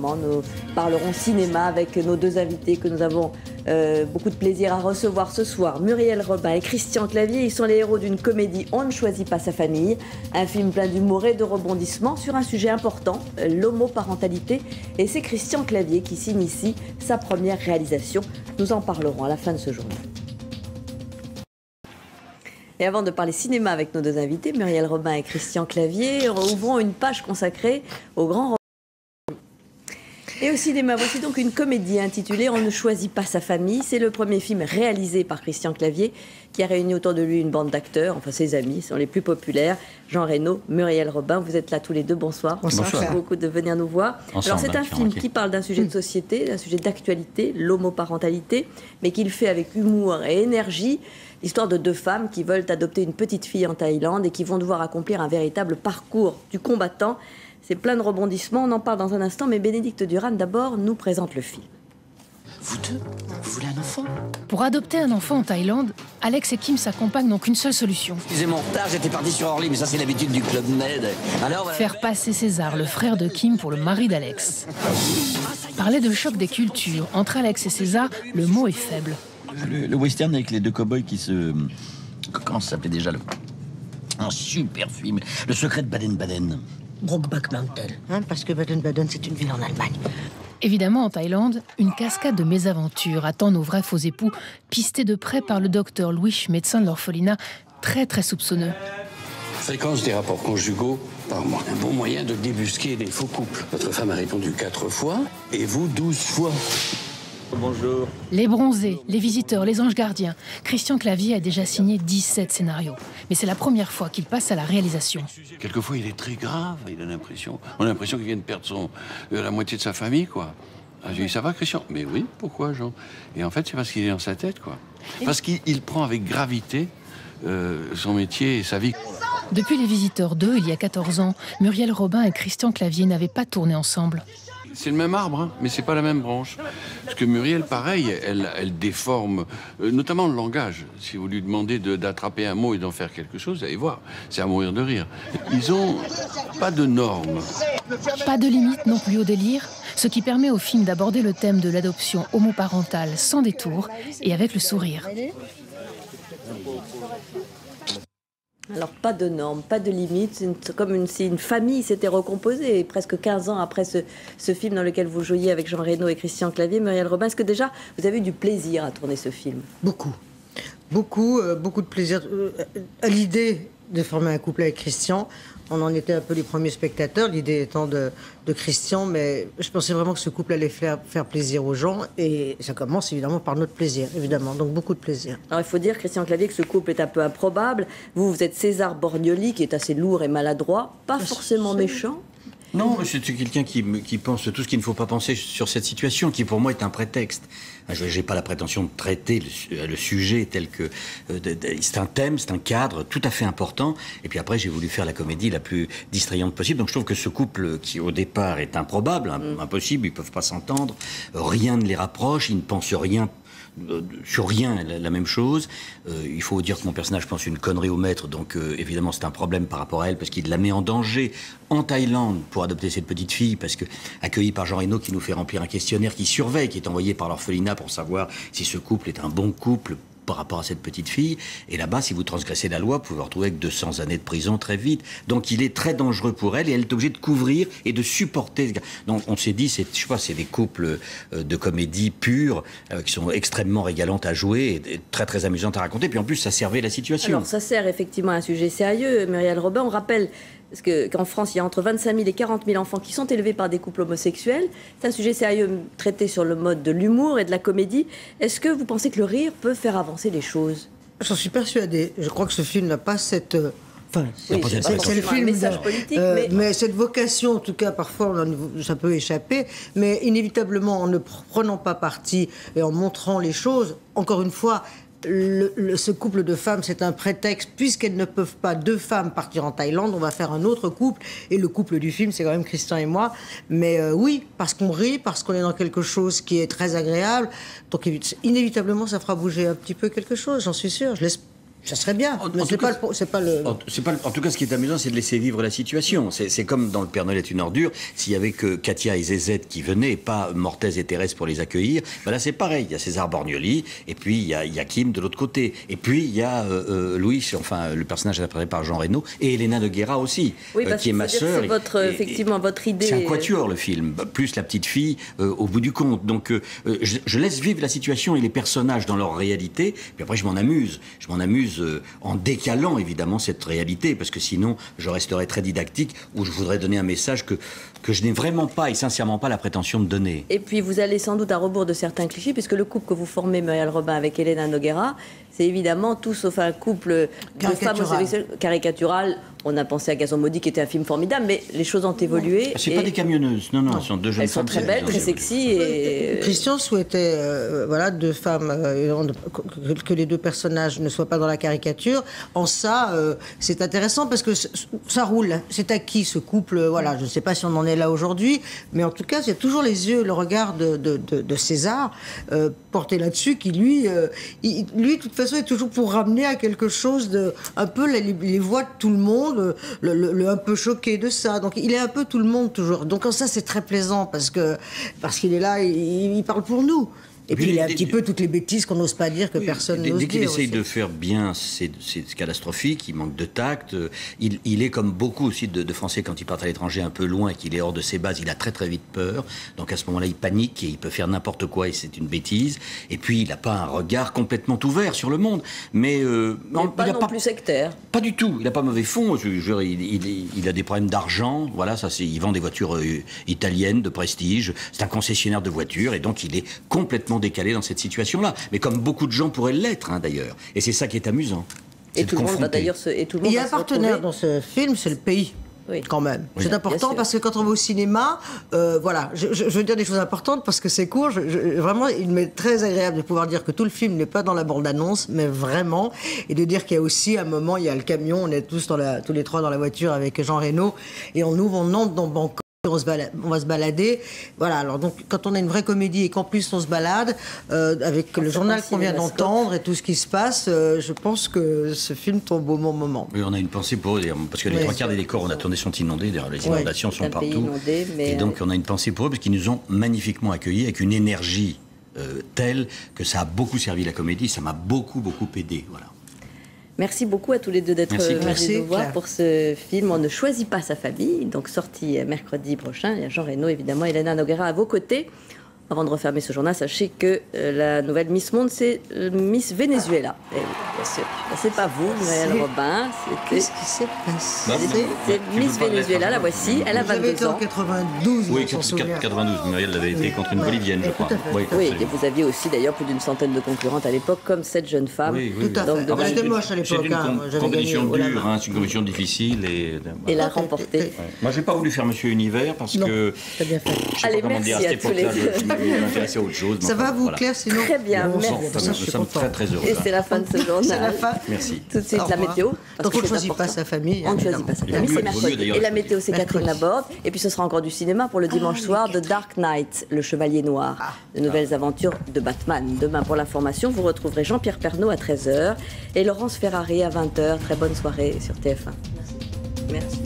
moment, nous parlerons cinéma avec nos deux invités que nous avons beaucoup de plaisir à recevoir ce soir. Muriel Robin et Christian Clavier, ils sont les héros d'une comédie On ne choisit pas sa famille, un film plein d'humour et de rebondissements sur un sujet important, l'homoparentalité. Et c'est Christian Clavier qui signe ici sa première réalisation. Nous en parlerons à la fin de ce journal. Et avant de parler cinéma avec nos deux invités, Muriel Robin et Christian Clavier, ouvrons une page consacrée au grand et au cinéma. Voici donc une comédie intitulée On ne choisit pas sa famille. C'est le premier film réalisé par Christian Clavier qui a réuni autour de lui une bande d'acteurs, enfin ses amis, sont les plus populaires. Jean Reno, Muriel Robin, vous êtes là tous les deux, bonsoir. Bonsoir. Merci beaucoup de venir nous voir. Alors c'est un film qui parle d'un sujet de société, d'un sujet d'actualité, l'homoparentalité, mais qu'il fait avec humour et énergie. L'histoire de deux femmes qui veulent adopter une petite fille en Thaïlande et qui vont devoir accomplir un véritable parcours du combattant. C'est plein de rebondissements, on en parle dans un instant, mais Bénédicte Duran d'abord nous présente le film. Vous deux, vous voulez un enfant? Pour adopter un enfant en Thaïlande, Alex et Kim s'accompagnent donc une seule solution. Excusez mon retard, j'étais parti sur Orly, mais ça c'est l'habitude du Club Med. Alors, Faire passer César, le frère de Kim, pour le mari d'Alex. Parler de choc des cultures. Entre Alex et César, le mot est faible. Le western avec les deux cow-boys qui se... Comment ça s'appelait déjà un super film. Le secret de Baden-Baden. Brokeback Mountain, parce que Baden-Baden, c'est une ville en Allemagne. Évidemment, en Thaïlande, une cascade de mésaventures attend nos vrais faux époux, pistés de près par le docteur Louis, médecin de l'orphelinat, très soupçonneux. Fréquence des rapports conjugaux par mois. Un bon moyen de débusquer des faux couples. Votre femme a répondu 4 fois et vous 12 fois. Bonjour. Les bronzés, les visiteurs, les anges gardiens. Christian Clavier a déjà signé 17 scénarios. Mais c'est la première fois qu'il passe à la réalisation. Quelquefois, il est très grave. On a l'impression qu'il vient de perdre la moitié de sa famille, quoi. J'ai dit, ça va, Christian? Mais oui, pourquoi, Jean? Et en fait, c'est parce qu'il est dans sa tête, quoi. Parce qu'il prend avec gravité son métier et sa vie. Depuis Les Visiteurs 2, il y a 14 ans, Muriel Robin et Christian Clavier n'avaient pas tourné ensemble. C'est le même arbre, hein, mais c'est pas la même branche. Parce que Muriel, pareil, elle déforme, notamment le langage. Si vous lui demandez d'attraper un mot et d'en faire quelque chose, vous allez voir, c'est à mourir de rire. Ils ont pas de normes. Pas de limite non plus au délire, ce qui permet au film d'aborder le thème de l'adoption homoparentale sans détour et avec le sourire. Alors pas de normes, pas de limites, comme si une famille s'était recomposée presque 15 ans après ce film dans lequel vous jouiez avec Jean Reno et Christian Clavier. Muriel Robin, est-ce que déjà vous avez eu du plaisir à tourner ce film? Beaucoup de plaisir à l'idée de former un couple avec Christian. On en était un peu les premiers spectateurs, l'idée étant de Christian, mais je pensais vraiment que ce couple allait faire plaisir aux gens, et ça commence évidemment par notre plaisir, évidemment, donc beaucoup de plaisir. Alors il faut dire, Christian Clavier, que ce couple est un peu improbable. Vous êtes César Borgnoli, qui est assez lourd et maladroit, pas forcément méchant. Non, c'est quelqu'un qui pense tout ce qu'il ne faut pas penser sur cette situation, qui pour moi est un prétexte. Je n'ai pas la prétention de traiter le sujet tel que... c'est un thème, c'est un cadre tout à fait important. Et puis après, j'ai voulu faire la comédie la plus distrayante possible. Donc je trouve que ce couple, qui au départ est improbable, impossible, ils ne peuvent pas s'entendre, rien ne les rapproche, ils ne pensent rien sur rien la même chose. Il faut dire que mon personnage pense une connerie au maître, donc évidemment c'est un problème par rapport à elle, parce qu'il la met en danger en Thaïlande pour adopter cette petite fille, parce que accueillie par Jean Reno qui nous fait remplir un questionnaire qui surveille, qui est envoyé par l'orphelinat pour savoir si ce couple est un bon couple par rapport à cette petite fille. Et là-bas, si vous transgressez la loi, vous pouvez vous retrouver avec 200 années de prison très vite. Donc il est très dangereux pour elle, et elle est obligée de couvrir et de supporter ce gars. Donc on s'est dit, c'est des couples de comédie pure qui sont extrêmement régalantes à jouer et très amusantes à raconter. Puis en plus, ça servait la situation. Alors ça sert effectivement à un sujet sérieux, Muriel Robin. On rappelle qu'en France, il y a entre 25 000 et 40 000 enfants qui sont élevés par des couples homosexuels. C'est un sujet sérieux traité sur le mode de l'humour et de la comédie. Est-ce que vous pensez que le rire peut faire avancer les choses? J'en suis persuadée. Je crois que ce film n'a pas cette... Enfin, oui, c'est le film, message politique, mais cette vocation, en tout cas, parfois, ça peut échapper. Mais inévitablement, en ne prenant pas parti et en montrant les choses, encore une fois... ce couple de femmes, c'est un prétexte, puisqu'elles ne peuvent pas, deux femmes, partir en Thaïlande, on va faire un autre couple, et le couple du film, c'est quand même Christian et moi, mais oui, parce qu'on rit, parce qu'on est dans quelque chose qui est très agréable, donc inévitablement, ça fera bouger un petit peu quelque chose, j'en suis sûre, je l'espère. Ça serait bien, mais c'est pas le... En tout cas, ce qui est amusant, c'est de laisser vivre la situation. C'est comme dans Le Père Noël est une ordure, s'il y avait que Katia et Zézette qui venaient, et pas Mortez et Thérèse pour les accueillir, ben là c'est pareil, il y a César Borgnoli, et puis il y a Kim de l'autre côté, et puis il y a Louis, enfin le personnage interprété par Jean Reno, et Elena de Guerra aussi, qui est ma sœur. C'est effectivement votre idée. C'est un quatuor le film, plus la petite fille au bout du compte. Donc je laisse vivre la situation et les personnages dans leur réalité, puis après je m'en amuse. En décalant évidemment cette réalité, parce que sinon je resterai très didactique, où je voudrais donner un message que je n'ai vraiment pas et sincèrement pas la prétention de donner. Et puis vous allez sans doute à rebours de certains clichés, puisque le couple que vous formez, Muriel Robin, avec Elena Noguera, c'est évidemment tout sauf un couple de femmes homosexuelles caricatural. On a pensé à Gazon Maudit, qui était un film formidable, mais les choses ont évolué. C'est pas des camionneuses, non, elles sont deux jeunes femmes. Elles sont très belles, très sexy. Et... Christian souhaitait, deux femmes, que les deux personnages ne soient pas dans la caricature. En ça, c'est intéressant parce que ça roule. C'est acquis, ce couple. Voilà, je ne sais pas si on en est là aujourd'hui, mais en tout cas, c'est toujours les yeux, le regard de César porté là-dessus, qui lui, de toute façon, est toujours pour ramener à quelque chose de un peu les voix de tout le monde. Le un peu choqué de ça, donc il est un peu tout le monde toujours, donc ça c'est très plaisant parce qu'il est là, il parle pour nous. Et puis il y a un petit peu toutes les bêtises qu'on n'ose pas dire, que personne n'ose dire. Dès qu'il essaye de faire bien, c'est catastrophique, il manque de tact. Il est comme beaucoup aussi de Français quand ils partent à l'étranger un peu loin et qu'il est hors de ses bases, il a très très vite peur. Donc à ce moment-là, il panique et il peut faire n'importe quoi et c'est une bêtise. Et puis il n'a pas un regard complètement ouvert sur le monde. Mais pas non plus sectaire. Pas du tout, il n'a pas mauvais fond. Il a des problèmes d'argent. Voilà, il vend des voitures italiennes de prestige. C'est un concessionnaire de voitures et donc il est complètement décalé dans cette situation-là. Mais comme beaucoup de gens pourraient l'être, d'ailleurs. Et c'est ça qui est amusant. Et tout le monde va d'ailleurs il y a un partenaire dans ce film, c'est le pays. Oui. Quand même. Oui. C'est important parce que quand on va au cinéma, voilà, je veux dire des choses importantes parce que c'est court. Vraiment, il m'est très agréable de pouvoir dire que tout le film n'est pas dans la bande-annonce, mais vraiment, et de dire qu'il y a aussi un moment, il y a le camion, on est tous les trois dans la voiture avec Jean Reno, et on entre dans Bangkok. On va se balader. Voilà, alors donc quand on a une vraie comédie et qu'en plus on se balade avec le journal qu'on vient d'entendre et tout ce qui se passe, je pense que ce film tombe au bon moment. Oui, on a une pensée pour eux, parce que les trois quarts des décors on a tourné sont inondés, les inondations sont partout. Inondé, mais et donc on a une pensée pour eux parce qu'ils nous ont magnifiquement accueillis avec une énergie telle que ça a beaucoup servi la comédie, ça m'a beaucoup aidé. Voilà. Merci beaucoup à tous les deux d'être venus nous voir pour ce film On ne choisit pas sa famille, donc sorti mercredi prochain. Il y a Jean Reno, évidemment, Elena Noguera à vos côtés. Avant de refermer ce journal, sachez que la nouvelle Miss Monde, c'est Miss Venezuela. Et oui, bien sûr. C'est pas vous, Muriel Robin. Qu'est-ce qui s'est passé? C'est Miss Venezuela, la voici. Elle a 22 ans. en 92. Oui, 92. Muriel l'avait été contre une Bolivienne, je crois. Oui, et vous aviez aussi d'ailleurs plus d'une centaine de concurrentes à l'époque, comme cette jeune femme. Oui, tout à fait. J'étais moche à l'époque. C'est une compétition dure, c'est une compétition difficile. Et l'a remportée. Moi, j'ai pas voulu faire Monsieur Univers parce que. T'as bien fait. Allez, merci à tous les deux. M'intéresser à autre chose. Ça va vous, Claire, sinon? Très bien, merci. Nous sommes très heureux. Et c'est la fin de ce journal. C'est la fin. Merci. Tout de suite, la météo. Donc on ne choisit pas sa famille. On ne choisit pas sa famille, c'est mercredi. Et la météo, c'est Catherine Laborde. Et puis ce sera encore du cinéma pour le dimanche soir de Dark Knight, le Chevalier Noir. De nouvelles aventures de Batman. Demain, pour l'information, vous retrouverez Jean-Pierre Pernaut à 13h et Laurence Ferrari à 20h. Très bonne soirée sur TF1. Merci.